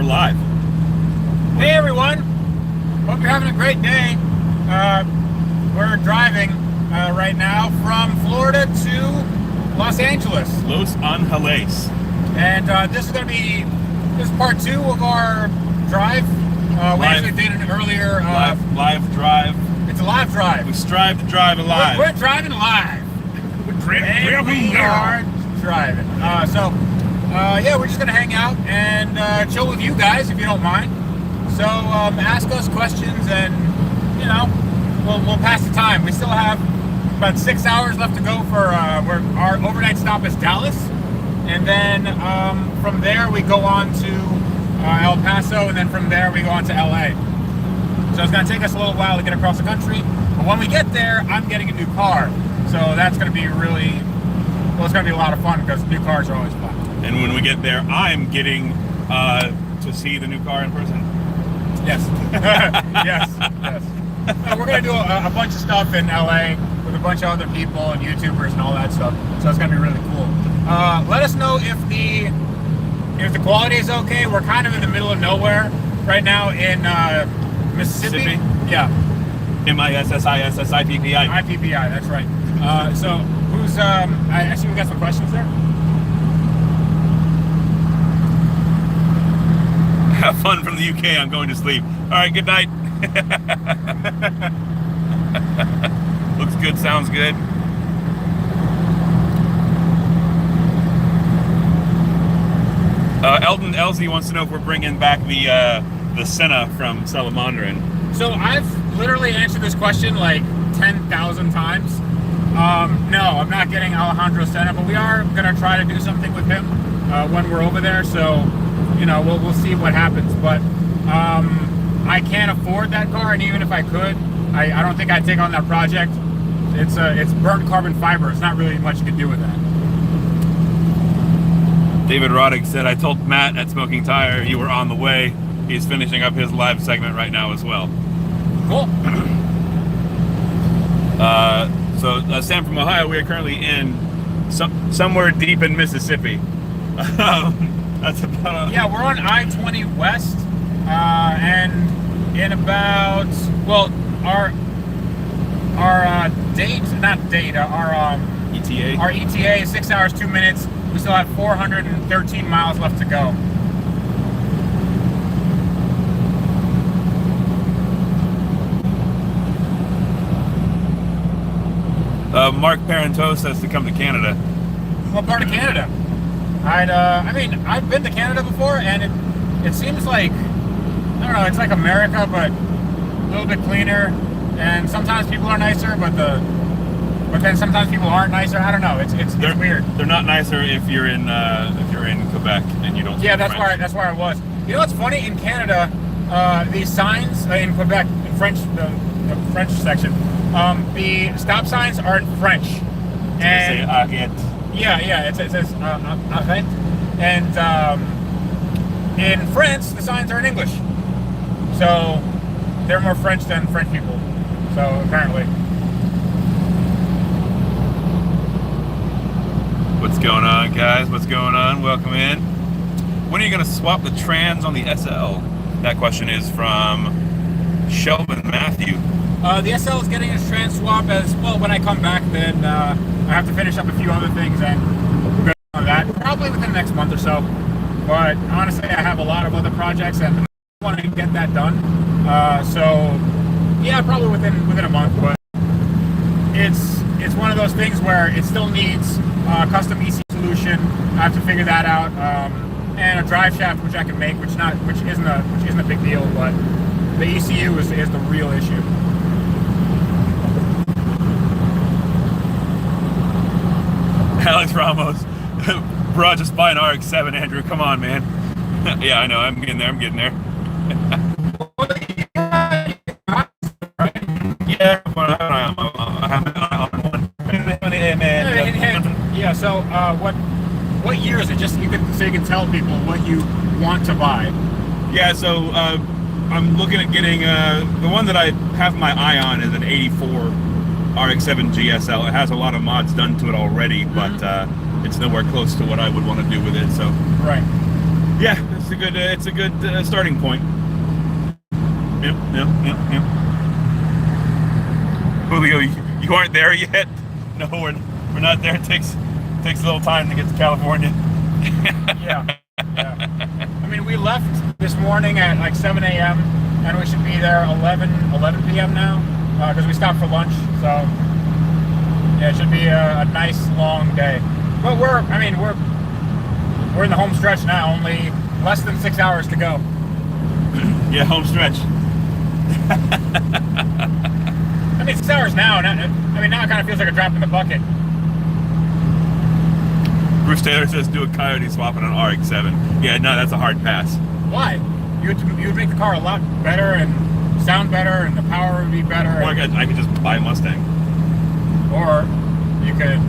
live. Hey everyone, hope you're having a great day. We're driving right now from Florida to Los Angeles. Los Angeles. And this is part 2 of our drive. We actually did an earlier... live drive. It's a live drive. We strive to drive alive. We're driving live. And we are driving. Yeah, we're just going to hang out and chill with you guys if you don't mind. So ask us questions and, you know, we'll pass the time. We still have about 6 hours left to go for our overnight stop is Dallas. And then from there we go on to El Paso, and then from there we go on to LA. So it's going to take us a little while to get across the country. But when we get there, I'm getting a new car. So that's going to be really, well, it's going to be a lot of fun because new cars are always fun. And when we get there, I'm getting to see the new car in person. Yes. yes. We're going to do a bunch of stuff in LA with a bunch of other people and YouTubers and all that stuff. So it's going to be really cool. Let us know if the quality is okay. We're kind of in the middle of nowhere right now in Mississippi. Yeah. MISSISSIPPI. IPPI, that's right. So who's I see we got some questions there. Have fun from the UK. I'm going to sleep. All right, good night. Looks good, sounds good. Elton Elsie wants to know if we're bringing back the Senna from Salamandrin. So I've literally answered this question like 10,000 times. No, I'm not getting Alejandro Senna, but we are going to try to do something with him when we're over there. So, you know, we'll see what happens. But I can't afford that car, and even if I could, I don't think I'd take on that project. It's burnt carbon fiber. It's not really much you can do with that. David Roddick said, I told Matt at Smoking Tire you were on the way. He's finishing up his live segment right now as well. Cool. So Sam from Ohio, we are currently in somewhere deep in Mississippi. That's about... Yeah, we're on I-20 West, and in about, well, our ETA? Our ETA is 6 hours, 2 minutes. We still have 413 miles left to go. Mark Parenteau says to come to Canada. What part of Canada? I mean, I've been to Canada before, and it seems like, I don't know, it's like America, but a little bit cleaner, and sometimes people are nicer, but then sometimes people aren't nicer. I don't know. It's weird. They're not nicer if you're in Quebec and you don't. Yeah, that's where I was. You know what's funny? In Canada, these signs in Quebec, in French, the French section, the stop signs are in French. And say arrête. Yeah. It says arrête. And in France, the signs are in English. So they're more French than French people. So apparently. What's going on, guys? What's going on? Welcome in. When are you going to swap the trans on the SL? That question is from Shelvin Matthew. The SL is getting its trans swap as well. When I come back, then I have to finish up a few other things and we're good on that. Probably within the next month or so. But honestly, I have a lot of other projects and I want to get that done. So yeah, probably within a month. But it's one of those things where it still needs custom EC solution. I have to figure that out, and a drive shaft which I can make, which isn't a big deal, but the ECU is the real issue. Alex Ramos, bro, just buy an RX-7, Andrew. Come on, man. Yeah, I know. I'm getting there. Yeah, I have one. Yeah. So, what year is it? Just so you can tell people what you want to buy. Yeah. So I'm looking at getting the one that I have my eye on is an '84 RX-7 GSL. It has a lot of mods done to it already, but it's nowhere close to what I would want to do with it. So right. Yeah, it's a good starting point. Yep. Julio, you aren't there yet? No, we're not there. It takes a little time to get to California. Yeah. I mean, we left this morning at like 7 a.m. and we should be there 11 p.m. now because we stopped for lunch. So yeah, it should be a nice long day. But we're in the home stretch now. Only less than 6 hours to go. Yeah, home stretch. I mean, 6 hours now. Now it kind of feels like a drop in the bucket. Bruce Taylor says do a coyote swap on an RX-7. Yeah, no, that's a hard pass. Why? You would make the car a lot better and sound better, and the power would be better. Or I could just buy a Mustang. Or you could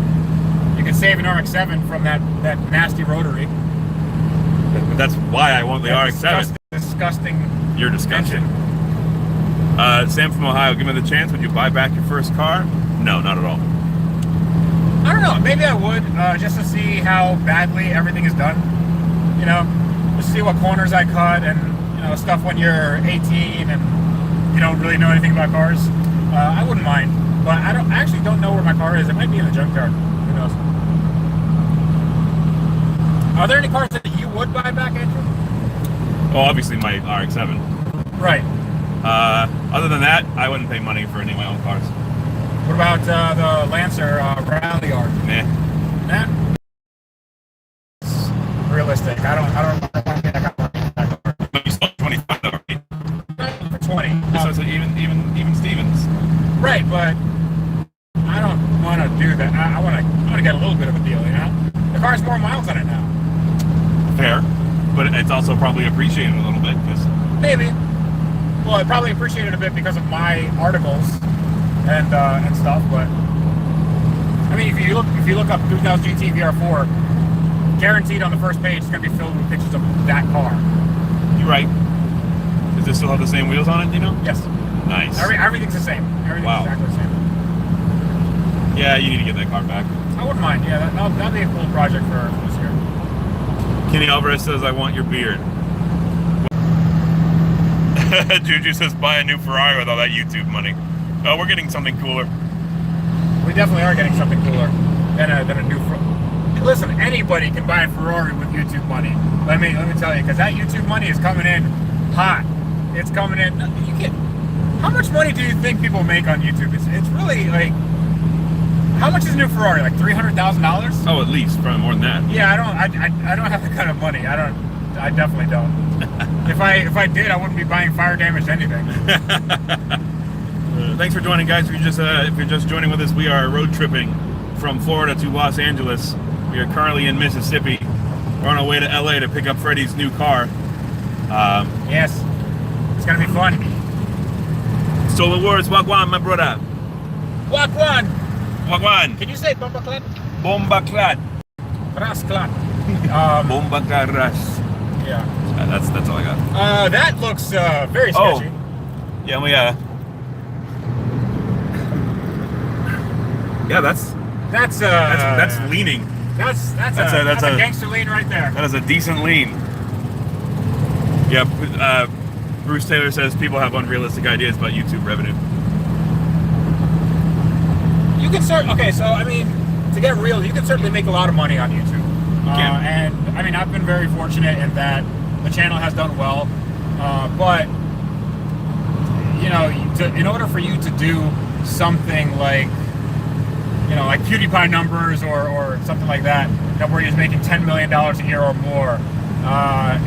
save an RX-7 from that nasty rotary. But that's why I want the RX-7. Disgusting. You're disgusting. Sam from Ohio, given the chance, would you buy back your first car? No, not at all. I don't know. Maybe I would, just to see how badly everything is done. You know, just see what corners I cut and, you know, stuff when you're 18 and you don't really know anything about cars. I wouldn't mind, but I actually don't know where my car is. It might be in the junkyard. Who knows? Are there any cars that you would buy back, Andrew? Well, obviously my RX-7. Right. Other than that, I wouldn't pay money for any of my own cars. What about the Lancer Rally Yard? Nah. It's realistic. I don't want to get that car. But you sold 25 already. For 20. So it's even Stevens. Right, but I don't want to do that. I want to get a little bit of a deal, you know? The car's more miles on it now. Fair. But it's also probably appreciated a little bit because maybe. Well, it probably appreciated a bit because of my articles and stuff. But I mean, if you look up 2000 GT VR4, guaranteed on the first page it's going to be filled with pictures of that car. You're right. Does this still have the same wheels on it? Do you know? Yes. Nice. Everything's the same. Everything's exactly the same. Yeah, you need to get that car back. I wouldn't mind. Yeah, that'd be a cool project for this year. Kenny Alvarez says, I want your beard. Juju says, buy a new Ferrari with all that YouTube money. Oh, we're getting something cooler. We definitely are getting something cooler than a new Ferrari. Listen, anybody can buy a Ferrari with YouTube money. Let me tell you, because that YouTube money is coming in hot. It's coming in. How much money do you think people make on YouTube? It's really like, how much is a new Ferrari? Like $300,000? Oh, at least, probably more than that. Yeah, I don't have that kind of money. I definitely don't. If I did, I wouldn't be buying fire damaged anything. Thanks for joining, guys. If you're just joining with us, we are road tripping from Florida to Los Angeles. We are currently in Mississippi. We're on our way to LA to pick up Freddie's new car. Yes, it's gonna be fun. Stolen words, wagwan, my brother. Wagwan. Wagwan. Can you say bomba clad? Bomba clad. Ras clad. Bomba clad ras. Yeah. That's all I got. That looks very sketchy. Yeah, yeah, that's leaning. That's a gangster lean right there. That is a decent lean. Yeah, Bruce Taylor says people have unrealistic ideas about YouTube revenue. You can okay, so I mean, to get real, you can certainly make a lot of money on YouTube. And I mean, I've been very fortunate in that the channel has done well. But you know, in order for you to do something like, you know, like PewDiePie numbers or something like that, where he's making $10 million a year or more,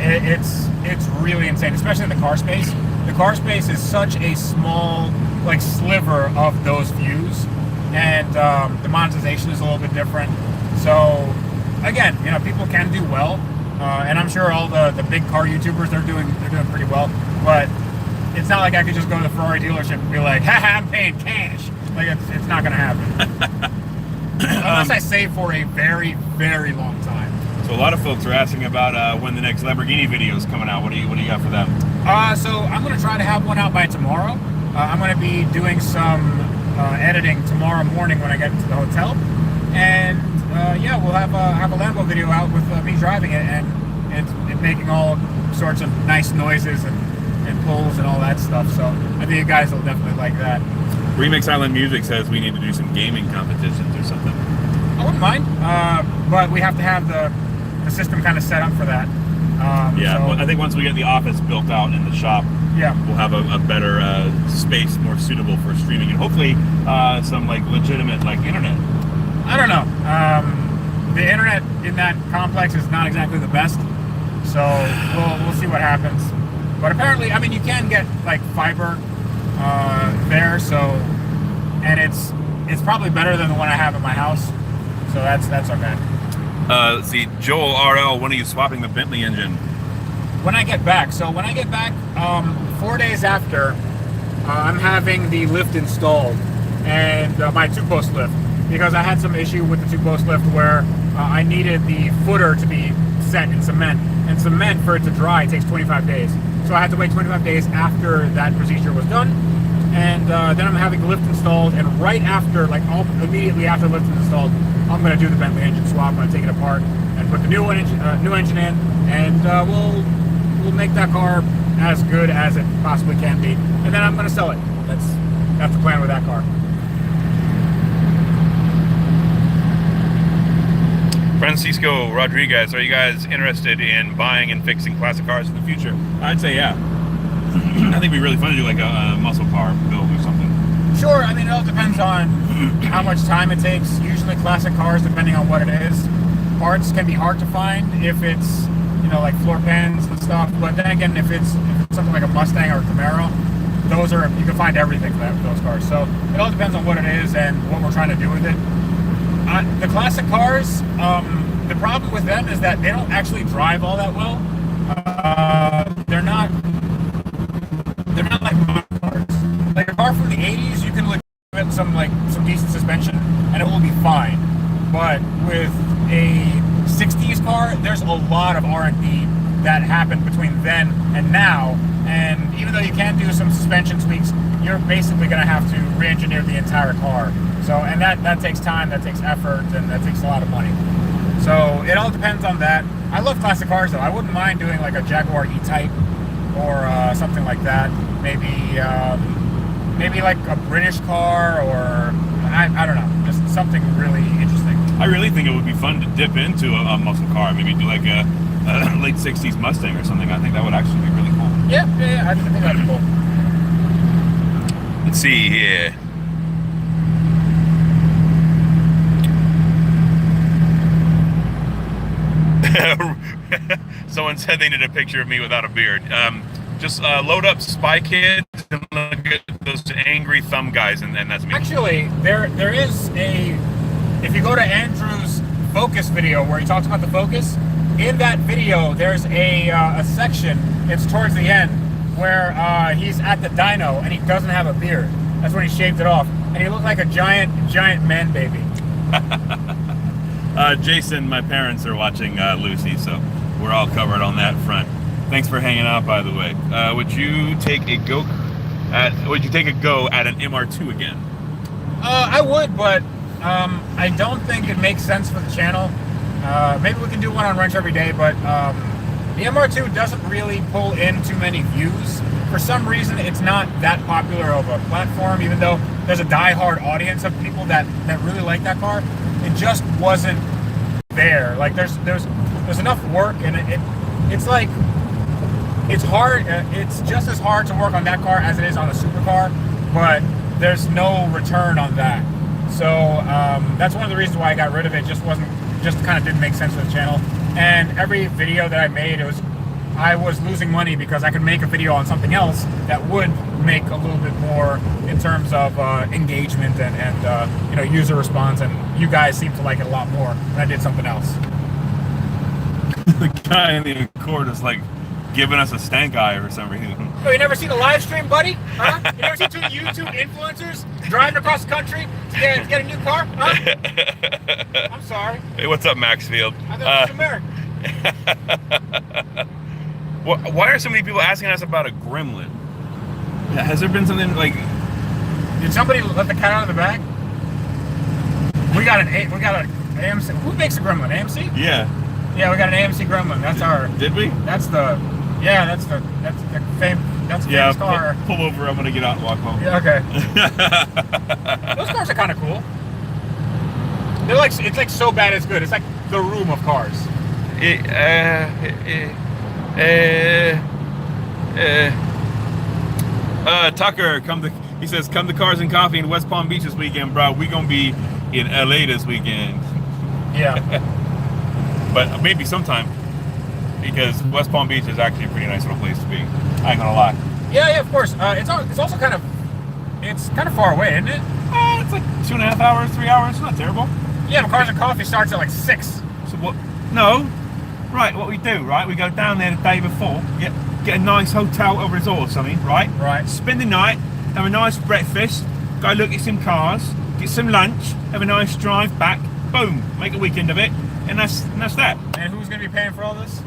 it's really insane, especially in the car space. The car space is such a small, like, sliver of those views, and the monetization is a little bit different. So again, you know, people can do well, and I'm sure all the big car YouTubers, they're doing pretty well, but it's not like I could just go to the Ferrari dealership and be like, haha, I'm paying cash. Like, it's not gonna happen. Unless I save for a very, very long time. So a lot of folks are asking about when the next Lamborghini video is coming out. What do you got for them? So I'm gonna try to have one out by tomorrow. I'm gonna be doing some editing tomorrow morning when I get to the hotel, and yeah, we'll have a Lambo video out with me driving it, and it's making all sorts of nice noises and pulls and all that stuff. So I think you guys will definitely like that. Remix Island Music says we need to do some gaming competitions or something. I wouldn't mind, but we have to have the system kind of set up for that. Yeah, so, well, I think once we get the office built out in the shop, yeah, we'll have a better space, more suitable for streaming, and hopefully some like legitimate like internet. I don't know. The internet in that complex is not exactly the best, so we'll see what happens. But apparently, I mean, you can get like fiber there, so, and it's probably better than the one I have at my house, so that's okay. Let's see, Joel RL, when are you swapping the Bentley engine? When I get back. So when I get back, 4 days after, I'm having the lift installed, and my two-post lift, because I had some issue with the two-post lift where I needed the footer to be set in cement, and cement for it to dry takes 25 days. So I had to wait 25 days after that procedure was done, and then I'm having the lift installed, and right after, like immediately after the lift is installed, I'm going to do the Bentley engine swap. I'm going to take it apart and put the new engine in, and we'll make that car as good as it possibly can be, and then I'm going to sell it. That's the plan with that car. Francisco Rodriguez, are you guys interested in buying and fixing classic cars in the future? I'd say yeah. I think it'd be really fun to do like a muscle car build or something. Sure, I mean, it all depends on how much time it takes. Usually classic cars, depending on what it is, parts can be hard to find if it's, you know, like floor pans and stuff. But then again, if it's something like a Mustang or a Camaro, you can find everything for those cars. So it all depends on what it is and what we're trying to do with it. The classic cars, the problem with them is that they don't actually drive all that well. They're not like modern cars. Like a car from the 80s, you can look at some decent suspension and it will be fine. But with a 60s car, there's a lot of R&D that happened between then and now. And even though you can do some suspension tweaks, you're basically going to have to re-engineer the entire car. So, and that takes time, that takes effort, and that takes a lot of money. So it all depends on that. I love classic cars though. I wouldn't mind doing like a Jaguar E-Type or something like that. Maybe like a British car, or I don't know, just something really interesting. I really think it would be fun to dip into a muscle car. Maybe do like a late 60s Mustang or something. I think that would actually be really cool. Yeah, I think that'd be cool. Let's see here. Someone said they need a picture of me without a beard. Just load up Spy Kids and look at those angry thumb guys, and that's me. Actually, there is if you go to Andrew's Focus video where he talks about the Focus, in that video there's a section, it's towards the end, where he's at the dyno and he doesn't have a beard. That's when he shaved it off, and he looked like a giant man baby. Jason, my parents are watching Lucy, so we're all covered on that front. Thanks for hanging out, by the way. Would you take a go at an MR2 again? I would, but I don't think it makes sense for the channel. Maybe we can do one on Wrench Every Day, but the MR2 doesn't really pull in too many views. For some reason, it's not that popular of a platform, even though there's a die-hard audience of people that really like that car. It just wasn't there. Like there's enough work, and it's like it's hard. It's just as hard to work on that car as it is on a supercar, but there's no return on that. So that's one of the reasons why I got rid of it. Just kind of didn't make sense for the channel. And every video that I made, I was losing money because I could make a video on something else that would make a little bit more in terms of engagement and user response, and you guys seem to like it a lot more when I did something else. The guy in the Accord is like giving us a stank eye for some reason. Oh, you never seen a live stream, buddy? Huh? You never seen two YouTube influencers driving across the country to get a new car? Huh? I'm sorry. Hey, what's up, Maxfield? I thought it was American. Why are so many people asking us about a Gremlin? Has there been something like? Did somebody let the cat out of the bag? We got an AMC. Who makes a Gremlin? AMC? Yeah. Yeah, we got an AMC Gremlin. That's our. Did we? That's the. Yeah, that's the famous car. Pull over. I'm gonna get out and walk home. Yeah, okay. Those cars are kind of cool. They're like, it's like so bad it's good. It's like the room of cars. Tucker, he says, come to Cars and Coffee in West Palm Beach this weekend, bro. We gonna be in LA this weekend. Yeah. But maybe sometime, because West Palm Beach is actually a pretty nice little place to be. I ain't gonna lie. Yeah, of course. It's also kind of far away, isn't it? It's like 2.5 hours, 3 hours. It's not terrible. Yeah, but Cars and Coffee starts at like 6. So what? No. Right, what we do, right? We go down there the day before, get a nice hotel or resort or something, right? Right. Spend the night, have a nice breakfast, go look at some cars, get some lunch, have a nice drive back, boom, make a weekend of it, and that's that. And who's gonna be paying for all this?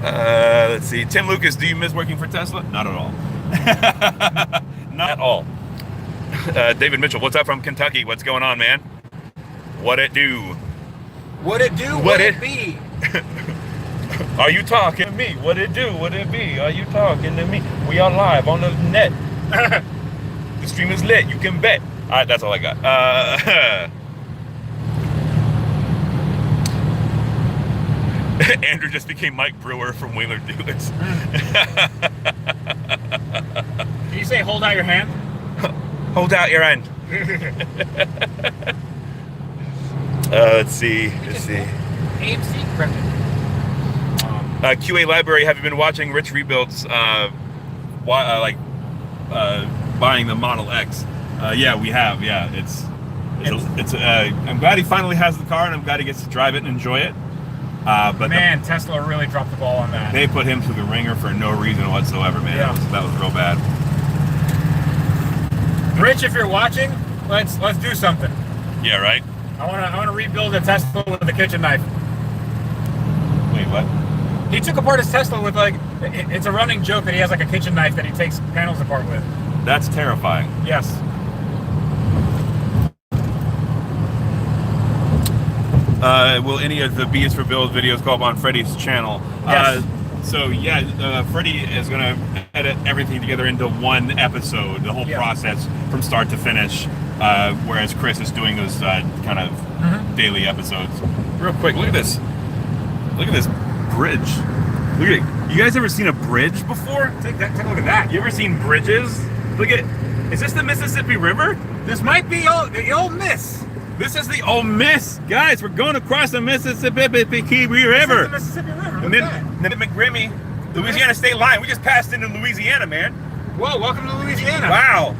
Let's see. Tim Lucas, do you miss working for Tesla? Not at all. Not at all. David Mitchell, what's up from Kentucky? What's going on, man? What it do? What it do? What it be? Are you talking to me? What it do? What it be? Are you talking to me? We are live on the net. The stream is lit. You can bet. All right, that's all I got. Andrew just became Mike Brewer from Whaler Dulles. Can you say hold out your hand? Hold out your hand. Let's see. AMC Gremlin. QA Library, have you been watching Rich Rebuild's buying the Model X? Yeah, we have. Yeah, it's I'm glad he finally has the car, and I'm glad he gets to drive it and enjoy it. But man, Tesla really dropped the ball on that. They put him through the ringer for no reason whatsoever, man. Yeah. That was real bad. Rich, if you're watching, let's do something. Yeah, right. I wanna rebuild a Tesla with a kitchen knife. Wait, what? He took apart his Tesla with it's a running joke that he has like a kitchen knife that he takes panels apart with. That's terrifying. Yes. Will any of the B is for Build videos go up on Freddie's channel? Yes. Freddie is going to edit everything together into one episode, the whole process from start to finish, whereas Chris is doing those kind of daily episodes. Real quick, look at this. Look at this bridge. Look at it. You guys ever seen a bridge before? Take a look at that. You ever seen bridges? Look at, is this the Mississippi River? This might be the Ole Miss. This is the Ole Miss. Guys, we're going across the Mississippi River. This is the Mississippi River. And then McGrimmy, Louisiana state line. We just passed into Louisiana, man. Whoa, welcome to Louisiana. Wow.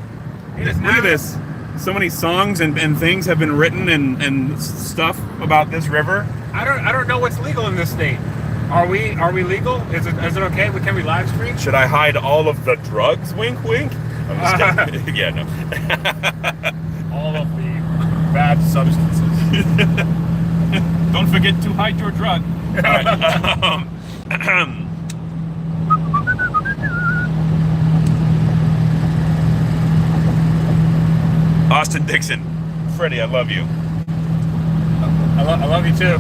Look at this. So many songs and things have been written and stuff about this river. I don't know what's legal in this state. Are we legal? Is it okay? Can we live stream? Should I hide all of the drugs? Wink, wink. I'm just kidding. Yeah, no. All of the bad substances. Don't forget to hide your drug. All right. Austin Dixon, Freddie, I love you. I love you too.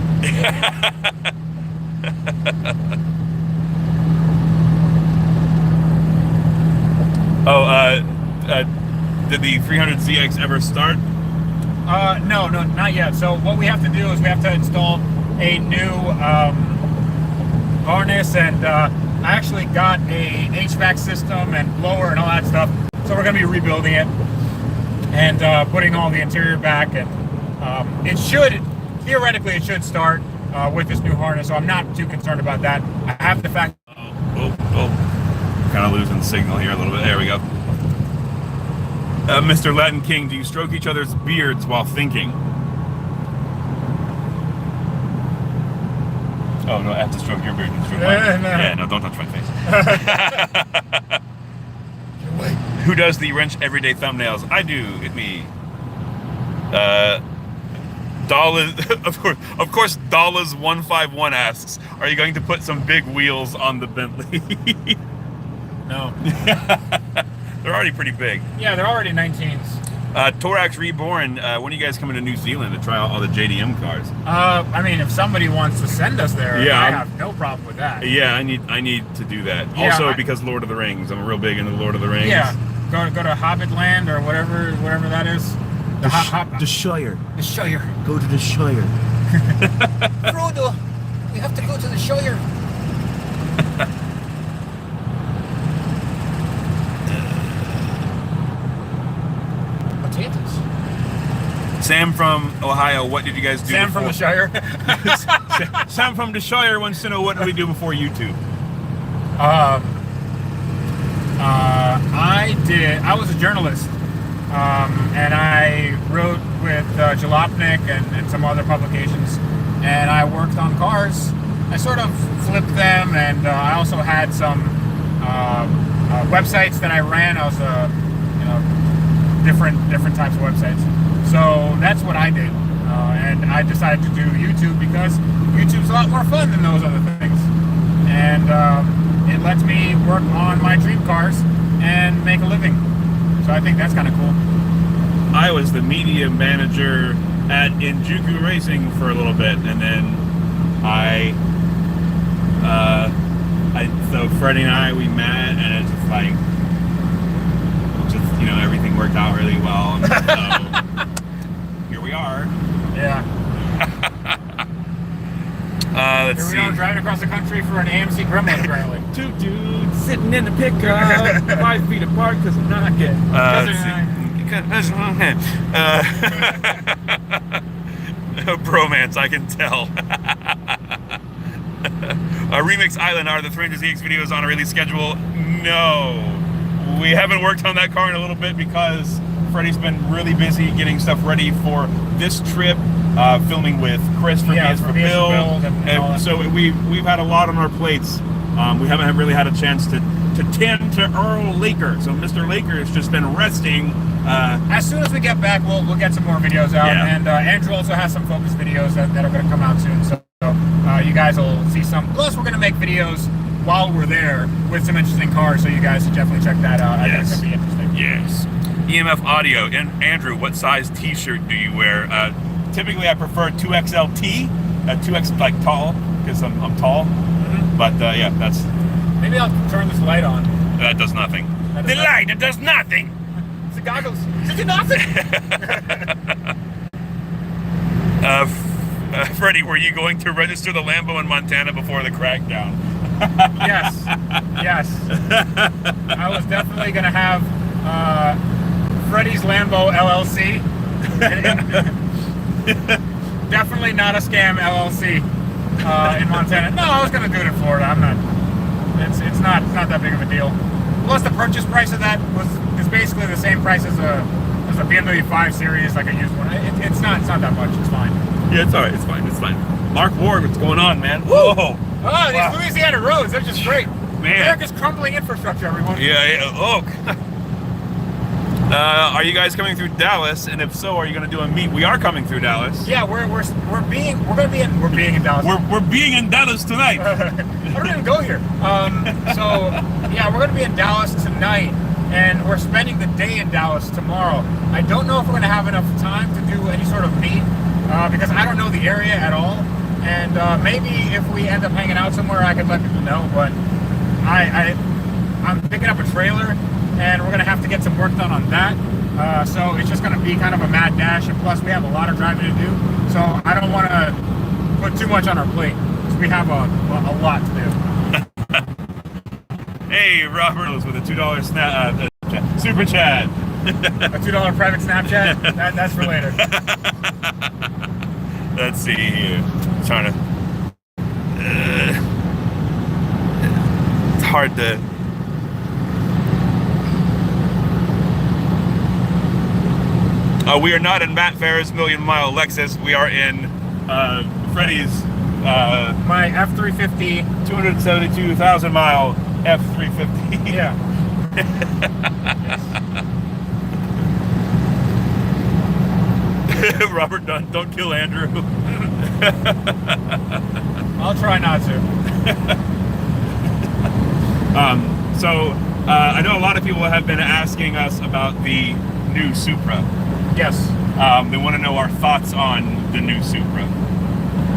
Did the 300ZX ever start? No, not yet. So what we have to do is we have to install a new harness, and I actually got a HVAC system and blower and all that stuff. So we're going to be rebuilding it and putting all the interior back, and theoretically it should start with this new harness, so I'm not too concerned about that. I have the fact. Kind of losing signal here a little bit. There we go. Mr. Latin King, do you stroke each other's beards while thinking? Oh no, I have to stroke your beard and stroke mine. No. Yeah, no, don't touch my face. Who does the wrench everyday thumbnails? I do. It's me. Of course, Dallas151 asks, are you going to put some big wheels on the Bentley? No. There are already pretty big. Yeah, they're already 19s. Torax Reborn, when are you guys coming to New Zealand to try out all the JDM cars? I mean, if somebody wants to send us there, Yeah, I have no problem with that. Yeah, I need to do that. Yeah, also, because Lord of the Rings, I'm real big into Lord of the Rings. Yeah, go to Hobbit Land or whatever that is. The Shire. The Shire. Go to the Shire. Frodo, we have to go to the Shire. Potatoes. Sam from Ohio, what did you guys do? Sam from the Shire. Sam from the Shire wants to know, what did we do before YouTube? I was a journalist, and I wrote with Jalopnik and some other publications, and I worked on cars. I sort of flipped them, and I also had some websites that I ran. I was, different types of websites. So that's what I did, and I decided to do YouTube because YouTube's a lot more fun than those other things, and it lets me work on my dream cars and make a living. So I think that's kind of cool. I was the media manager at Injuku Racing for a little bit, and then so Freddie and I, we met, and it's just like, everything worked out really well. And so here we are. Yeah. Let's see. Here we are driving across the country for an AMC Gremlin, apparently. Two dudes sitting in the pickup, 5 feet apart because I'm not getting. Bromance, I can tell. Remix Island, are the 300ZX videos on a release schedule? No. We haven't worked on that car in a little bit because Freddie's been really busy getting stuff ready for this trip, filming with Chris for BS for Build, and so we've had a lot on our plates. We haven't really had a chance to tend to Earl Laker. So Mr. Laker has just been resting. As soon as we get back, we'll get some more videos out, and Andrew also has some focus videos that are going to come out soon. So you guys will see some. Plus, we're going to make videos while we're there with some interesting cars, so you guys should definitely check that out. I think it's going to be interesting. Yes. EMF Audio. And Andrew, what size T-shirt do you wear? Typically, I prefer 2XLT, 2X like tall, because I'm tall. Mm-hmm. But yeah, that's. Maybe I'll turn this light on. That does nothing. The light, it does nothing. It's the goggles. It does nothing. Freddie, were you going to register the Lambo in Montana before the crackdown? Yes. I was definitely going to have Freddie's Lambo LLC. Definitely not a scam LLC in Montana. No, I was going to do it in Florida. I'm not. It's not that big of a deal. Plus, the purchase price of that is basically the same price as a BMW 5 Series, like a used one. It's not that much. It's fine. Yeah, it's all right. It's fine. Mark Ward, what's going on, man? Whoa! Oh, these Louisiana roads, they're just great. Man. America's crumbling infrastructure, everyone. Yeah. Oh. Are you guys coming through Dallas? And if so, are you going to do a meet? We are coming through Dallas. Yeah, we're being in Dallas. We're being in Dallas tonight. I don't even go here. So yeah, we're going to be in Dallas tonight, and we're spending the day in Dallas tomorrow. I don't know if we're going to have enough time to do any sort of meet because I don't know the area at all. And maybe if we end up hanging out somewhere, I could let people know. But I'm picking up a trailer, and we're going to have to get some work done on that. So it's just going to be kind of a mad dash. And plus, we have a lot of driving to do. So I don't want to put too much on our plate because we have a lot to do. Hey, Robert with a $2 super chat. A $2 private Snapchat? That's for later. Let's see here. I'm trying to. It's hard to. We are not in Matt Farah's million mile Lexus. We are in Freddie's my F350 272,000 mile F350. Yeah. Robert Dunn, don't kill Andrew. I'll try not to. So I know a lot of people have been asking us about the new Supra. Yes. They want to know our thoughts on the new Supra.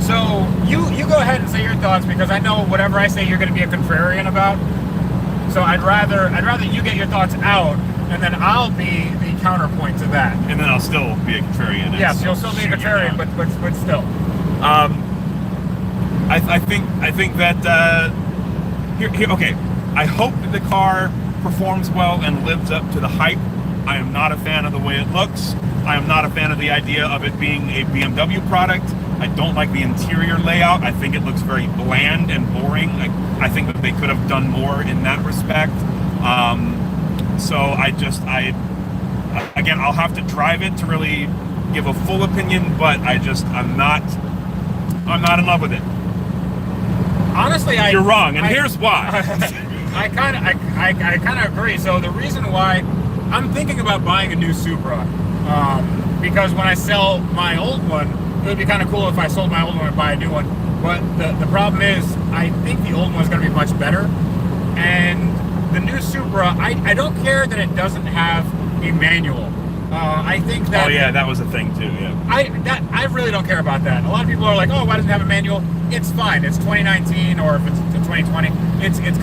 So you go ahead and say your thoughts, because I know whatever I say you're going to be a contrarian about. So I'd rather you get your thoughts out, and then I'll be the counterpoint to that. And then I'll still be a contrarian. Yes, you'll still be a contrarian, but still. I think that here. Okay, I hope that the car performs well and lives up to the hype. I am not a fan of the way it looks. I am not a fan of the idea of it being a BMW product. I don't like the interior layout. I think it looks very bland and boring. I think that they could have done more in that respect. So again, I'll have to drive it to really give a full opinion, but I'm not in love with it. Honestly, you're wrong, and here's why. I kind of agree. So the reason why I'm thinking about buying a new Supra, because when I sell my old one, it would be kind of cool if I sold my old one and buy a new one. But the problem is, I think the old one is going to be much better, and the new Supra, I don't care that it doesn't have a manual. I think that. Oh yeah, that was a thing too. Yeah. I really don't care about that. A lot of people are like, oh, why doesn't it have a manual? It's fine. It's 2019, or if it's 2020, it's not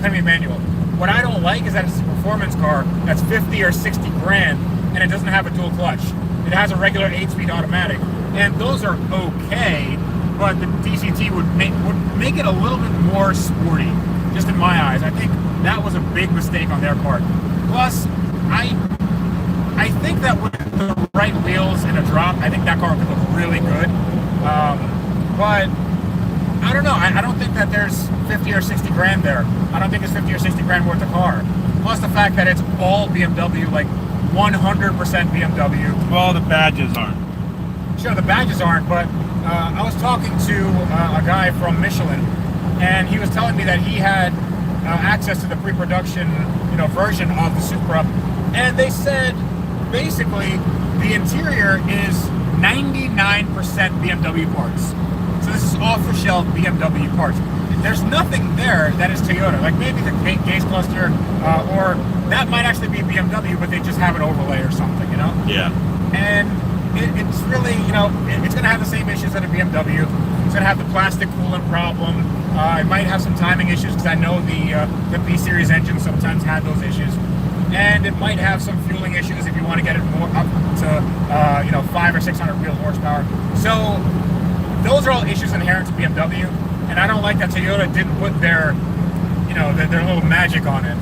gonna be a manual. What I don't like is that it's a performance car that's 50 or 60 grand, and it doesn't have a dual clutch. It has a regular 8-speed automatic, and those are okay. But the DCT would make it a little bit more sporty, just in my eyes. I think that was a big mistake on their part. Plus, I think that with the right wheels and a drop, I think that car could look really good. But I don't know. I don't think that there's 50 or 60 grand there. I don't think it's 50 or 60 grand worth of car. Plus the fact that it's all BMW, like 100% BMW. Well, the badges aren't. Sure, the badges aren't, but I was talking to a guy from Michelin, and he was telling me that he had access to the pre-production, version of the Supra, and they said basically the interior is 99% BMW parts. So this is off-the-shelf BMW parts. There's nothing there that is Toyota, like maybe the gauge cluster, or that might actually be BMW, but they just have an overlay or something, Yeah. And it's really, it's going to have the same issues that a BMW. It's going to have the plastic coolant problem. It might have some timing issues, because I know the B-Series engine sometimes had those issues. And it might have some fueling issues if you want to get it more up to 500 or 600 wheel horsepower. So those are all issues inherent to BMW, and I don't like that Toyota didn't put their their little magic on it.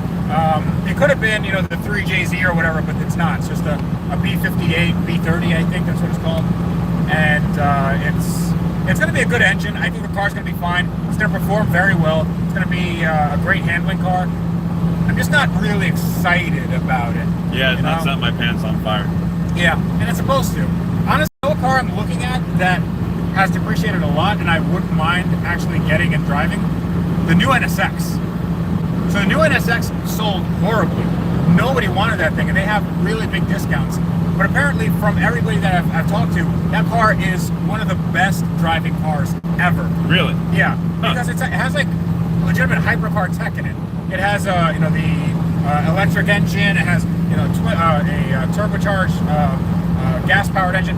It could have been the 3JZ or whatever, but it's not. It's just a B58, B30, I think that's what it's called. And it's going to be a good engine. I think the car's going to be fine. It's going to perform very well. It's going to be a great handling car. I'm just not really excited about it. Yeah, it's not setting my pants on fire. Yeah, and it's supposed to. Honestly, no car I'm looking at that has depreciated a lot, and I wouldn't mind actually getting and driving, the new NSX. So the new NSX sold horribly. Nobody wanted that thing, and they have really big discounts. But apparently, from everybody that I've talked to, that car is one of the best driving cars ever. Really? Yeah, because it has like legitimate hypercar tech in it. It has the electric engine. It has a turbocharged gas-powered engine.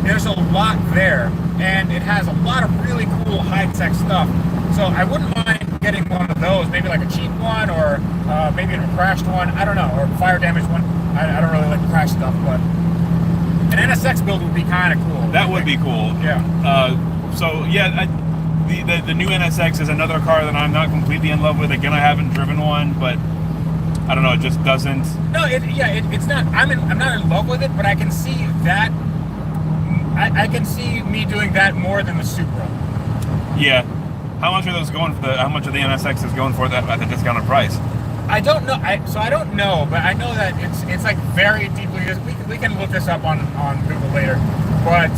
There's a lot there, and it has a lot of really cool high-tech stuff. So I wouldn't mind getting one of those, maybe like a cheap one, or maybe a crashed one. I don't know, or a fire-damaged one. I don't really like the crash stuff, but an NSX build would be kind of cool. That would be cool. Yeah. The new NSX is another car that I'm not completely in love with. Again, I haven't driven one, but I don't know. It just doesn't. No, it's not. I'm not in love with it, but I can see that. I can see me doing that more than the Supra. Yeah. How much are those going for? How much of the NSX is going for that at the discounted price? I don't know. I don't know, but I know that it's like very deeply. We can look this up on Google later, but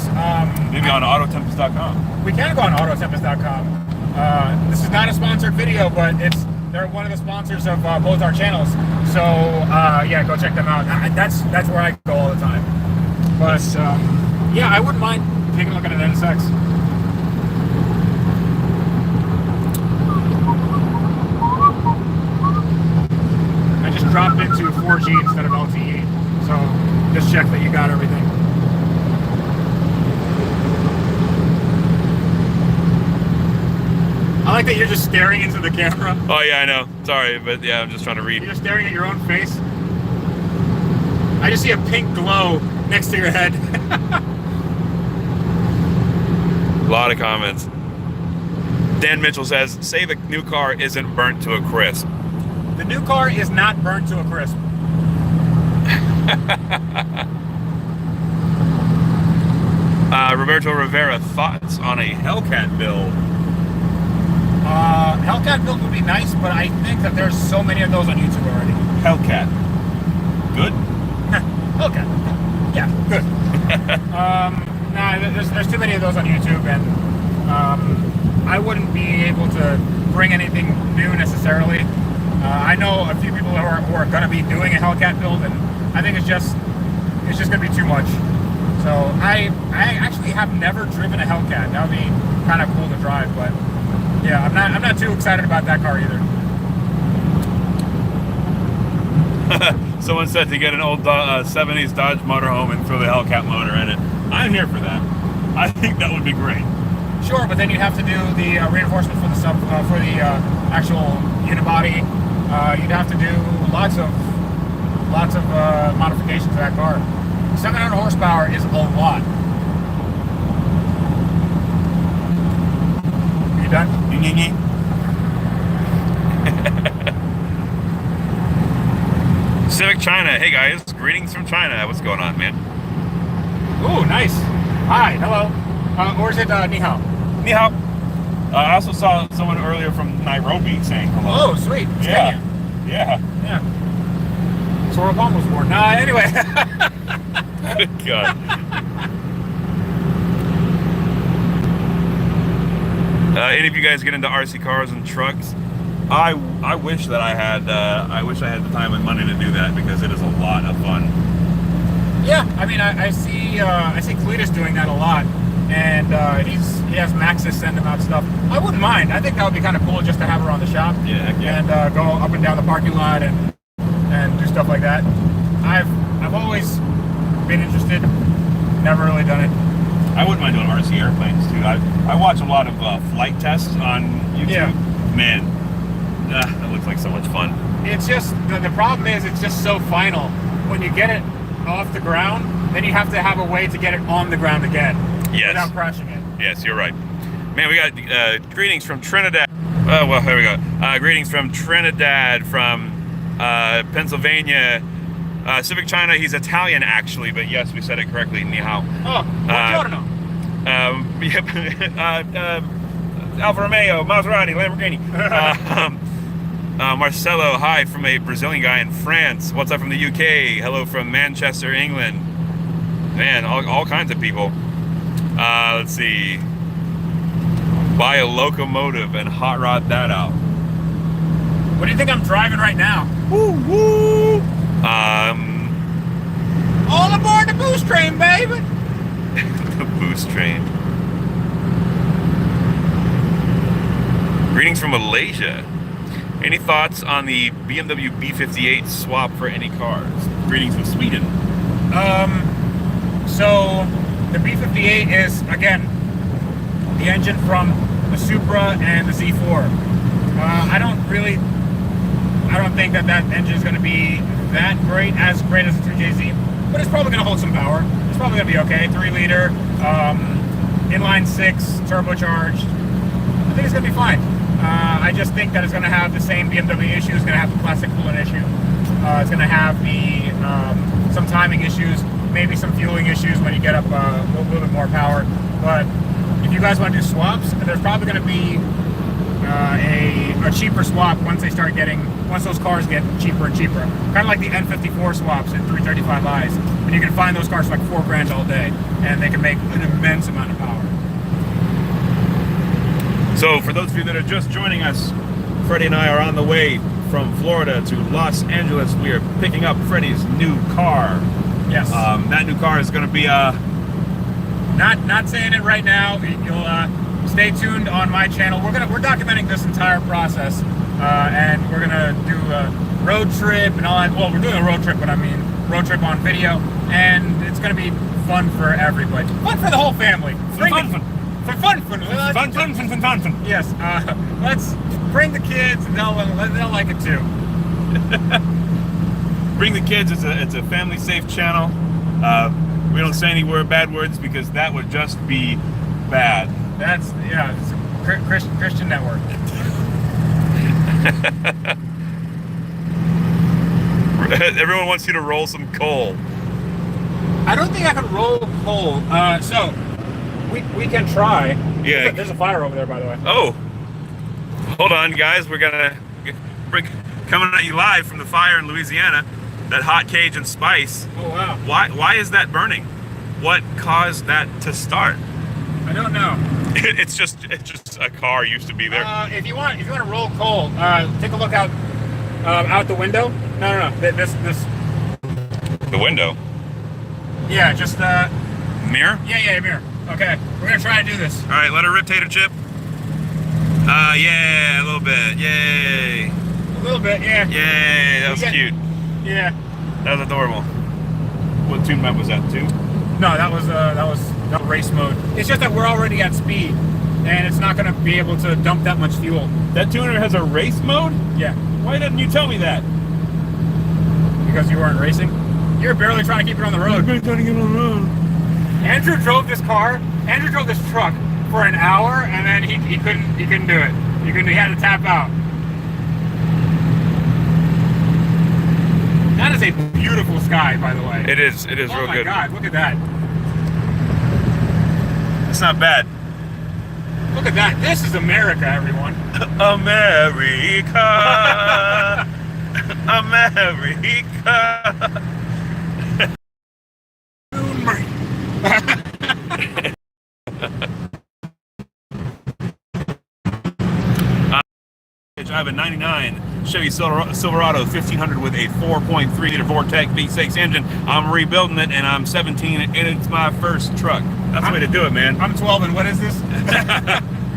maybe on Autotempest.com. We can go on Autotempest.com. This is not a sponsored video, but they're one of the sponsors of both our channels. So yeah, go check them out. That's where I go all the time. But yeah, I wouldn't mind taking a look at an NSX. dropped into 4G instead of LTE. So just check that you got everything. I like that you're just staring into the camera. Oh yeah, I know. Sorry, but yeah, I'm just trying to read. You're just staring at your own face. I just see a pink glow next to your head. A lot of comments. Dan Mitchell says, say the new car isn't burnt to a crisp. The new car is not burnt to a crisp. Roberto Rivera, thoughts on a Hellcat build? Hellcat build would be nice, but I think that there's so many of those on YouTube already. Hellcat. Good? Hellcat. Yeah, good. Nah, there's too many of those on YouTube, and I wouldn't be able to bring anything new necessarily. I know a few people who are going to be doing a Hellcat build, and I think it's just going to be too much. So I actually have never driven a Hellcat. That would be kind of cool to drive, but yeah, I'm not too excited about that car either. Someone said to get an old 70s Dodge motorhome and throw the Hellcat motor in it. I'm here for that. I think that would be great. Sure, but then you'd have to do the reinforcement for the actual unibody. You'd have to do lots of modifications to that car. 700 horsepower is a lot. Are you done? Civic China. Hey guys, greetings from China. What's going on, man? Ooh, nice. Hi, hello. Or is it ni hao? Ni hao. I also saw someone earlier from Nairobi saying hello. Oh, sweet. It's Yeah. Kenya. Yeah. So where Obama was born. Anyway. Good God. Any of you guys get into RC cars and trucks? I wish that I had the time and money to do that, because it is a lot of fun. Yeah, I mean, I see Cletus doing that a lot, and he has Maxis send him out stuff. I wouldn't mind. I think that would be kind of cool just to have her on the shop. Yeah. And go up and down the parking lot and do stuff like that. I've always been interested. Never really done it. I wouldn't mind doing RC airplanes too. I watch a lot of flight tests on YouTube. Yeah. Man, that looks like so much fun. It's just the problem is it's just so final. When you get it off the ground, then you have to have a way to get it on the ground again. Yes. Without crashing it. Yes, you're right. Man, we got greetings from Trinidad. Oh, well, here we go. Greetings from Trinidad, from Pennsylvania. Civic China, he's Italian actually, but yes, we said it correctly. Ni hao. Oh, buongiorno. Yep. Alfa Romeo, Maserati, Lamborghini. Marcelo, hi from a Brazilian guy in France. What's up from the UK? Hello from Manchester, England. Man, all kinds of people. Let's see. Buy a locomotive and hot rod that out. What do you think I'm driving right now? Woo woo. All aboard the boost train, baby. The boost train. Greetings from Malaysia. Any thoughts on the BMW B58 swap for any cars? Greetings from Sweden. So the B58 is, again, the engine from the Supra and the Z4. I don't think that engine is going to be that great, as great as the 2JZ, but it's probably going to hold some power. It's probably going to be okay. 3-liter, inline 6, turbocharged. I think it's going to be fine. I just think that it's going to have the same BMW issue. It's going to have the plastic coolant issue. It's going to have some timing issues, maybe some fueling issues when you get up a little bit more power. But if you guys want to do swaps, there's probably going to be a cheaper swap once those cars get cheaper and cheaper. Kind of like the N54 swaps at 335i's. And you can find those cars for like $4,000 all day, and they can make an immense amount of power. So for those of you that are just joining us, Freddie and I are on the way from Florida to Los Angeles. We are picking up Freddie's new car. Yes. That new car is going to be not saying it right now. You'll stay tuned on my channel. We're documenting this entire process, and we're gonna do road trip and all that. Well, we're doing a road trip, but I mean road trip on video, and it's going to be fun for everybody. Fun for the whole family. Fun. Yes. Let's bring the kids, and they'll like it too. Bring the kids. It's a family safe channel. We don't say any bad words because that would just be bad. It's a Christian network. Everyone wants you to roll some coal. I don't think I can roll coal. So we can try. Yeah. There's a fire over there, by the way. Oh, hold on, guys. We're gonna coming at you live from the fire in Louisiana. That hot Cajun spice. Oh wow. Why is that burning? What caused that to start? I don't know. It's just a car used to be there. If you want to roll coal, take a look out the window. No. This. The window. Yeah, just Mirror. Yeah, mirror. Okay, we're gonna try to do this. All right, let her rip, Tater Chip. Yeah, a little bit. Yay. A little bit, yeah. Yay, that was cute. Yeah. That was adorable. What tune map was that? 2? No, that was race mode. It's just that we're already at speed, and it's not gonna be able to dump that much fuel. That tuner has a race mode? Yeah. Why didn't you tell me that? Because you weren't racing. You're barely trying to keep it on the road. Trying to get on the road. Andrew drove this truck for an hour, and then he couldn't do it. He had to tap out. That is a beautiful sky, by the way. It is real good. Oh my God, look at that. It's not bad. Look at that. This is America, everyone. America. America. I have a 99 Chevy Silverado 1500 with a 4.3 liter Vortec V6 engine. I'm rebuilding it, and I'm 17, and it's my first truck. That's the way to do it, man. I'm 12, and what is this?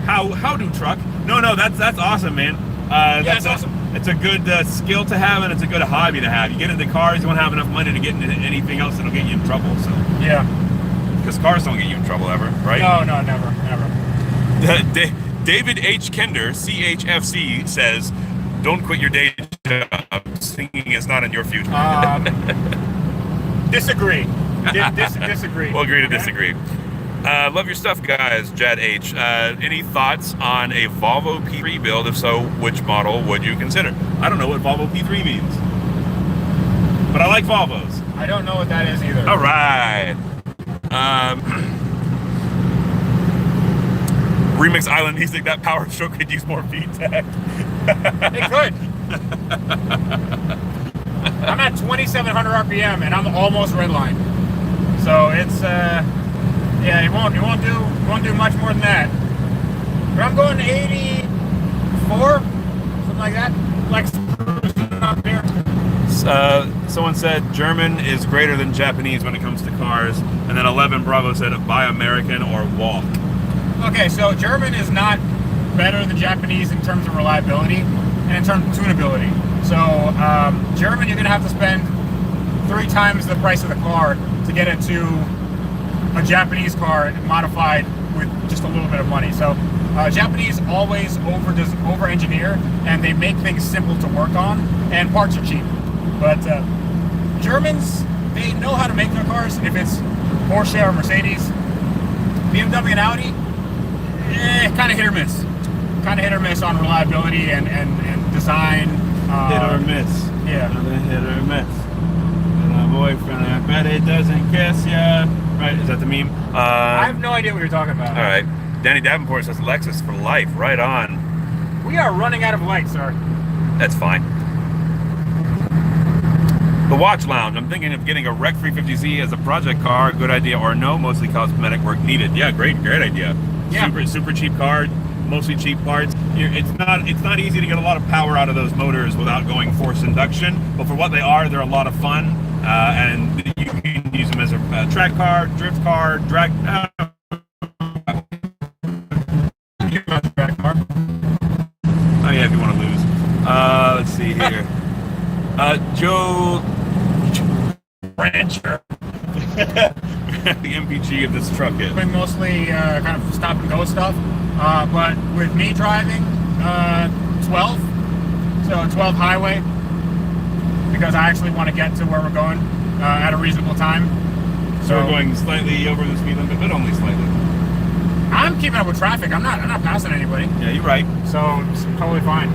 How do truck? No, that's awesome, man. That's awesome. It's a good skill to have, and it's a good hobby to have. You get into cars, you won't have enough money to get into anything else that'll get you in trouble. So yeah, because cars don't get you in trouble ever, right? No, never. David H. Kender, CHFC, says, "Don't quit your day job. Singing is not in your future." Disagree. Disagree. We'll agree to disagree. Love your stuff, guys. Jad H. Any thoughts on a Volvo P3 build? If so, which model would you consider? I don't know what Volvo P3 means, but I like Volvos. I don't know what that is either. All right. Remix Island music. That Power Stroke could use more feedback. It could. I'm at 2,700 RPM, and I'm almost redline. So it's yeah, it won't do much more than that. But I'm going 84, something like that. Like up there. Someone said German is greater than Japanese when it comes to cars, and then 11 Bravo said buy American or walk. Okay, so German is not better than Japanese in terms of reliability and in terms of tunability. So German, you're gonna have to spend 3 times the price of the car to get it to a Japanese car modified with just a little bit of money. So Japanese always over-engineer, and they make things simple to work on, and parts are cheap. But Germans, they know how to make their cars. If it's Porsche or Mercedes, BMW and Audi, kind of hit or miss. Kind of hit or miss on reliability and design. Hit or miss. Yeah. Hit or miss. And my boyfriend, I bet it doesn't kiss ya. Right? Is that the meme? I have no idea what you're talking about. All right. Danny Davenport says Lexus for life. Right on. We are running out of light, sir. That's fine. The Watch Lounge. I'm thinking of getting a Rec 350Z as a project car. Good idea or no? Mostly cosmetic work needed. Yeah, great idea. Yeah. Super cheap car. Mostly cheap parts. It's not easy to get a lot of power out of those motors without going forced induction. But for what they are, they're a lot of fun. And you can use them as a track car, drift car, drag. Oh yeah, if you want to lose. Let's see here. Joe Rancher. the MPG of this truck is. Been mostly kind of stop and go stuff, but with me driving 12, so 12 highway, because I actually want to get to where we're going at a reasonable time. So we're going slightly over the speed limit, but only slightly. I'm keeping up with traffic. I'm not passing anybody. Yeah, you're right. So it's totally fine.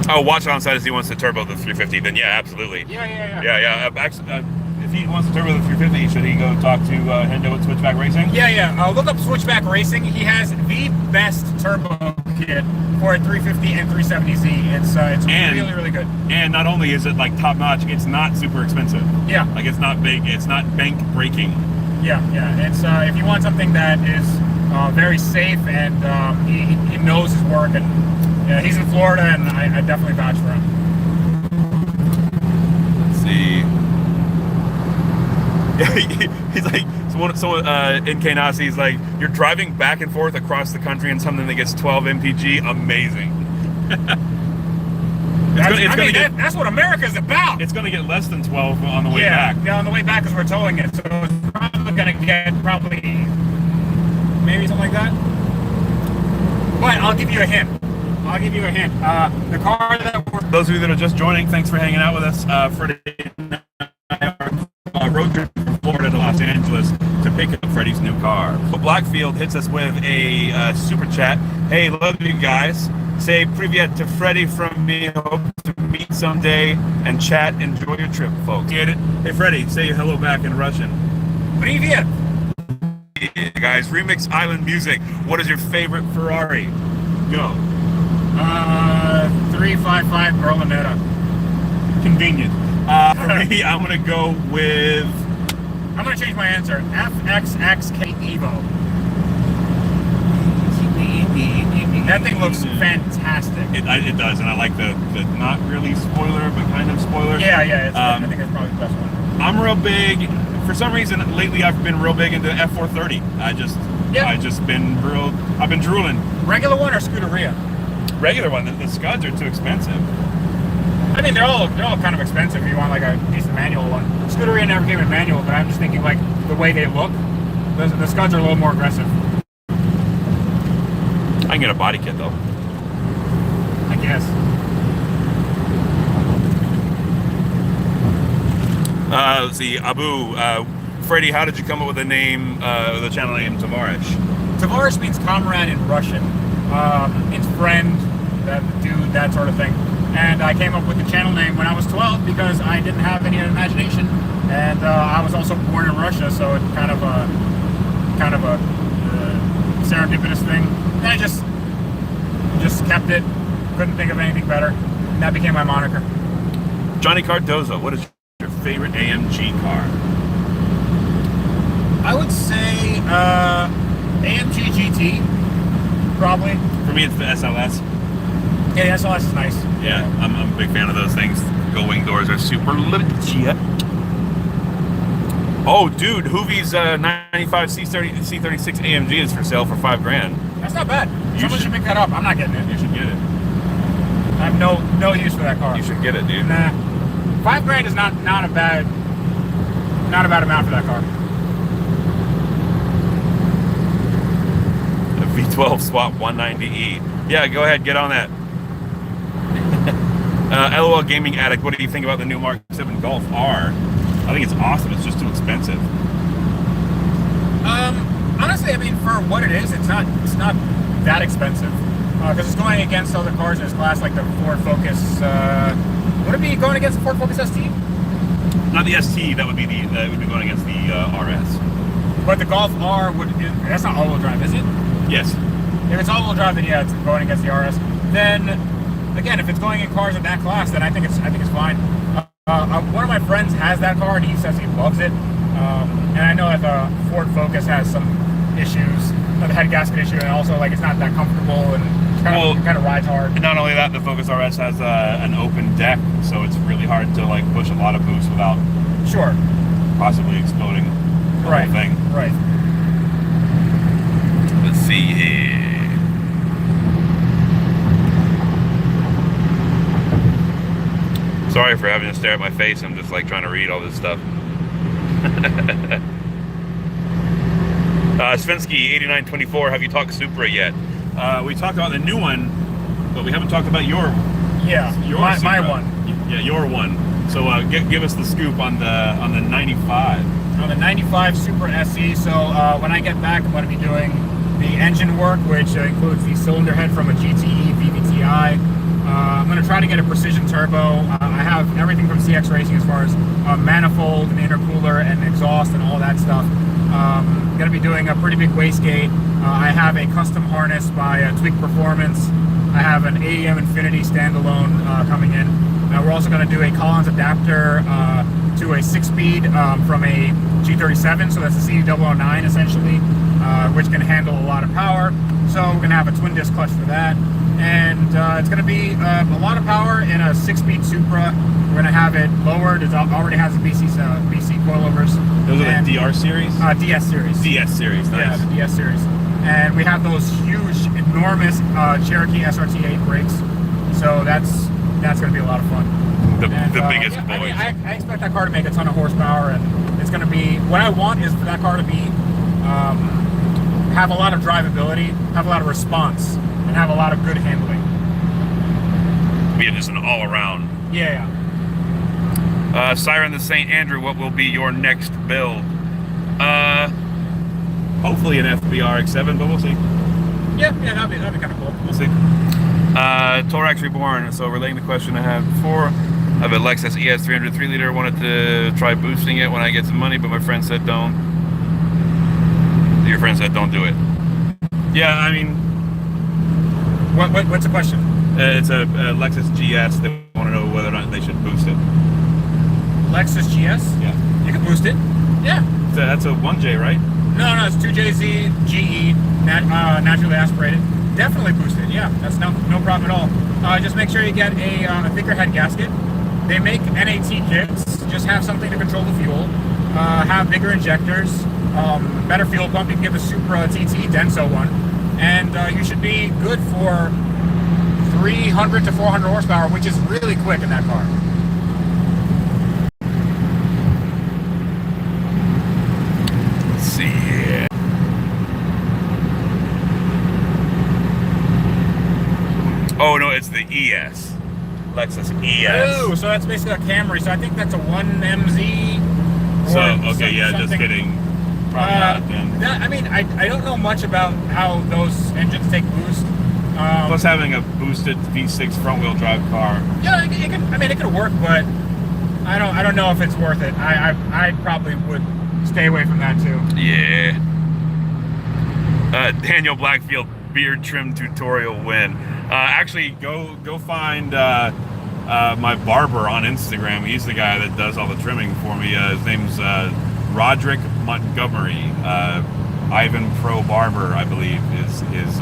Oh, watch on side as he wants to turbo the 350. Then yeah, absolutely. Yeah. If he wants to turbo the 350, should he go talk to Hendo at Switchback Racing? Yeah. Look up Switchback Racing. He has the best turbo kit for a 350 and 370Z. It's really, really good. And not only is it like top notch, it's not super expensive. Yeah. Like it's not big. It's not bank breaking. Yeah. It's if you want something that is very safe and he knows his work, and he's in Florida, and I definitely vouch for him. Let's see. He's like someone in Kanasi. He's like, you're driving back and forth across the country in something that gets 12 mpg. Amazing. That's what America's about. It's going to get less than 12 on the way back. Yeah, on the way back because we're towing it, so it's probably going to get maybe something like that. But I'll give you a hint. The car that we're... Those of you that are just joining, thanks for hanging out with us. Freddie and I are road trip from Florida to Los Angeles to pick up Freddie's new car. Blackfield hits us with a super chat. Hey, love you guys. Say privyet to Freddie from me. Hope to meet someday and chat. Enjoy your trip, folks. Get it? Hey, Freddie, say hello back in Russian. Privyet. Yeah, guys, Remix Island Music. What is your favorite Ferrari? Go. 355 Berlinetta. Convenient. For me, I'm gonna go with. I'm gonna change my answer. FXXK Evo. That thing looks fantastic. It does, and I like the not really spoiler, but kind of spoiler. Yeah. I think it's probably the best one. I'm real big. For some reason, lately I've been real big into F430. I've been drooling. Regular one or Scuderia? Regular one. The scuds are too expensive. I mean, they're all kind of expensive if you want like a decent manual one. Scuderia never came in manual, but I'm just thinking like the way they look, the scuds are a little more aggressive. I can get a body kit though. I guess. Let's see, Abu, Freddie, how did you come up with the name, the channel name Tavarish? Tavarish means comrade in Russian. Means friend, dude, that sort of thing. And I came up with the channel name when I was 12 because I didn't have any imagination, and I was also born in Russia, so it's kind of a serendipitous thing. And I just kept it. Couldn't think of anything better, and that became my moniker. Johnny Cardozo, what is your favorite AMG car? I would say AMG GT, probably. For me, it's the SLS. Yeah, the SLS is nice. Yeah, I'm a big fan of those things. Gull-wing doors are super legit. Oh, dude, Hoovie's 95 C36 AMG is for sale for $5,000. That's not bad. Someone should pick that up. I'm not getting it. You should get it. I have no use for that car. You should get it, dude. Nah, $5,000 is not a bad amount for that car. A V12 swap 190E. Yeah, go ahead, get on that. LOL Gaming Addict, what do you think about the new Mark 7 Golf R? I think it's awesome. It's just too expensive. Honestly, I mean, for what it is, it's not that expensive. Because it's going against other cars in its class, like the Ford Focus. Would it be going against the Ford Focus ST? Not the ST. That would be going against the RS. But the Golf R that's not all-wheel drive, is it? Yes. If it's all-wheel drive, then yeah, it's going against the RS. Then, again, if it's going in cars in that class, then I think it's fine. One of my friends has that car, and he says he loves it. And I know that the Ford Focus has some issues, the head gasket issue, and also like it's not that comfortable and kind of rides hard. Not only that, the Focus RS has an open deck, so it's really hard to like push a lot of boost without possibly exploding the whole thing. Right. Let's see here. Sorry for having to stare at my face. I'm just like trying to read all this stuff. Svenski 8924. Have you talked Supra yet? We talked about the new one, but we haven't talked about your my one. Yeah, your one. So give us the scoop on the 95. On the 95 Supra SE. So when I get back, I'm going to be doing the engine work, which includes the cylinder head from a GTE VVTi. I'm going to try to get a precision turbo. I have everything from CX Racing as far as manifold and intercooler and exhaust and all that stuff. I'm going to be doing a pretty big wastegate. I have a custom harness by Tweak Performance. I have an AEM Infinity standalone coming in. We're also going to do a Collins adapter to a 6-speed from a G37, so that's a CD009 essentially, which can handle a lot of power. So we're going to have a twin disc clutch for that. And it's going to be a lot of power in a 6-speed Supra. We're going to have it lowered. It already has the BC coilovers. Those are the DR series? DS series. DS series, nice. Yeah, the DS series. And we have those huge, enormous Cherokee SRT8 brakes. So that's going to be a lot of fun. The biggest boys. I mean, I expect that car to make a ton of horsepower, and it's going to be, what I want is for that car to be, have a lot of drivability, have a lot of response, and have a lot of good handling. Be just an all-around. Yeah. Siren the St. Andrew, what will be your next build? Hopefully an FBR X7, but we'll see. Yeah, that'd be kind of cool. We'll see. Torax Reborn. So relating the question I had before, I have a Lexus ES 300 3-liter. Wanted to try boosting it when I get some money, but my friend said don't. Your friend said don't do it. Yeah, I mean, what's the question? It's a Lexus GS. They want to know whether or not they should boost it. Lexus GS? Yeah. You can boost it. Yeah. That's a 1J, right? No, it's 2JZ GE, naturally aspirated. Definitely boosted, yeah. That's no problem at all. Just make sure you get a thicker head gasket. They make NAT kits. Just have something to control the fuel. Have bigger injectors, better fuel pump. You can get the Supra TT Denso one. And you should be good for 300 to 400 horsepower, which is really quick in that car. Let's see. Oh no, it's the ES. Lexus ES. Oh, so that's basically a Camry. So I think that's a 1MZ. So okay, yeah, just kidding. Probably not then. I mean, I don't know much about how those engines take boost. Plus having a boosted V6 front-wheel drive car. Yeah, it could work, but I don't know if it's worth it. I probably would stay away from that too. Yeah. Daniel Blackfield beard trim tutorial win. Actually, go find my barber on Instagram. He's the guy that does all the trimming for me. His name's Roderick Montgomery. Ivan Pro Barber, I believe, is his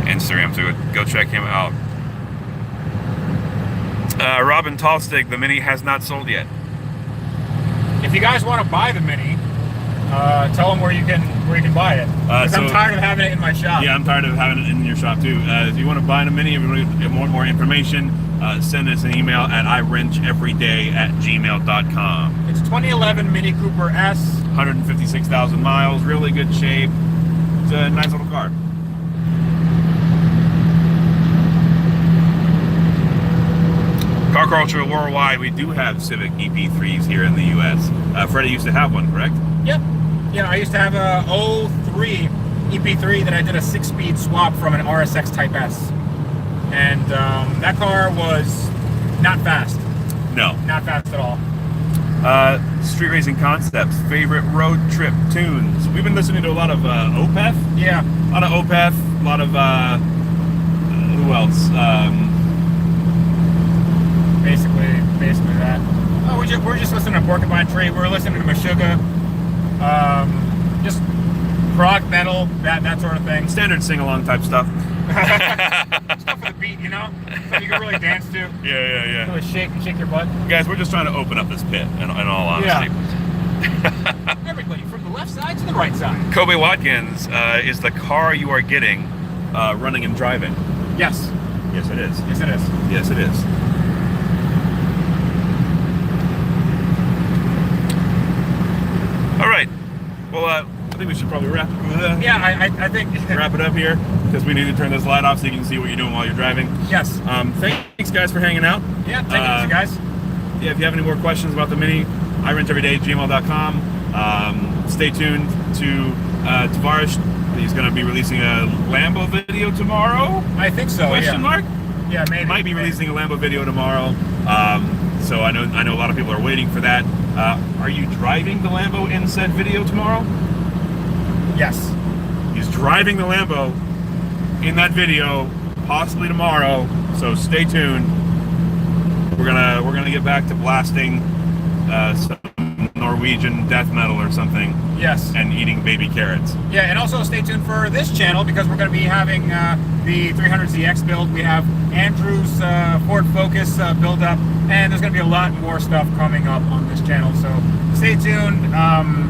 Instagram. So go check him out. Robin Tallstick, the Mini has not sold yet. If you guys want to buy the Mini, tell them where you can buy it. Because I'm tired of having it in my shop. Yeah, I'm tired of having it in your shop too. If you want to buy a Mini, if you want to get more information, send us an email at iwrencheveryday@gmail.com. It's 2011 Mini Cooper S. 156,000 miles, really good shape. It's a nice little car. Car Culture Worldwide, we do have Civic EP3s here in the U.S. Freddie used to have one, correct? Yep. Yeah, I used to have a 03 EP3 that I did a 6-speed swap from an RSX Type S. And that car was not fast. No. Not fast at all. Street Racing Concepts, favorite road trip tunes. We've been listening to a lot of Opeth. Yeah. A lot of Opeth, a lot of, who else? Basically that. Oh, we're just listening to Porcupine Tree. We're listening to Meshuggah. Just prog metal, that sort of thing. Standard sing-along type stuff. Stuff for the beat, you know? So you can really dance to. Yeah. Really shake your butt. Guys, we're just trying to open up this pit, in all honesty. Yeah. Everybody, from the left side to the right side. Kobe Watkins, is the car you are getting running and driving? Yes. Yes, it is. Yes, it is. Yes, it is. I think we should probably wrap I think. wrap it up here because we need to turn this light off so you can see what you're doing while you're driving. Yes. Thanks guys for hanging out. Yeah, take it easy, guys. Yeah, if you have any more questions about the Mini, irenteveryday@gmail.com. Stay tuned to Tavarish. He's going to be releasing a Lambo video tomorrow. I think so. Question mark? Yeah, maybe. Might be releasing a Lambo video tomorrow. So I know a lot of people are waiting for that. Are you driving the Lambo in said video tomorrow? Yes. He's driving the Lambo in that video, possibly tomorrow. So stay tuned. We're gonna get back to blasting some Norwegian death metal or something. Yes. And eating baby carrots. Yeah, and also stay tuned for this channel because we're going to be having the 300ZX build. We have Andrew's Ford Focus build up, and there's going to be a lot more stuff coming up on this channel. So stay tuned,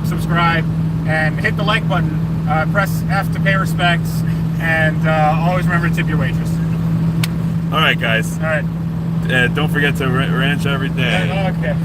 subscribe, and hit the like button. Press F to pay respects, and always remember to tip your waitress. All right, guys. All right. Don't forget to ranch every day. Okay.